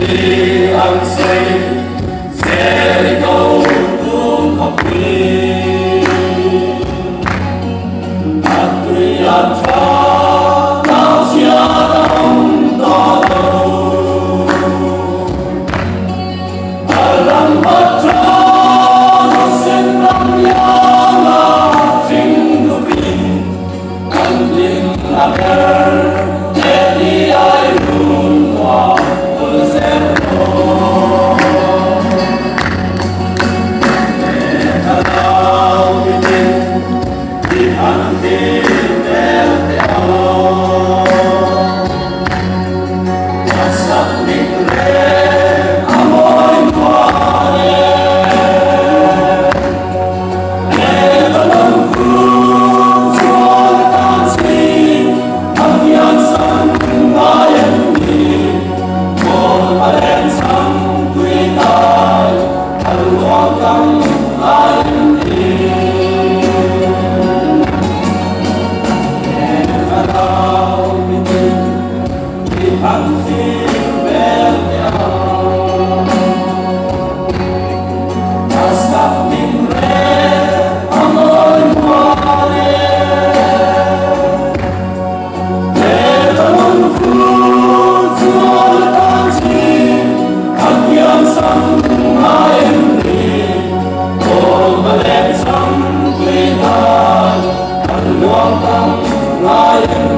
đi ăn xây sẽ đi câu cũng học đi ăn tươi ăn cho nào chia đông to đâu làm bắt cho nó xin năm nhang là chính của mình ăn linh là để đi ai luôn qua ở xem đó để ta lao đi tin đi ăn đi để theo ta sắc mình lên amor qua để ta lòng vui cho ta xin ăn yan san mai em đi một ba đen sang quy tai ăn loang căng mai em đi để ta lao đi ăn xin về nhau ta sắc mình lên amor qua để ta lòng vui cho ta xin ăn yan sang mai em đi một ba đen sang quy tai ăn loang căng mai em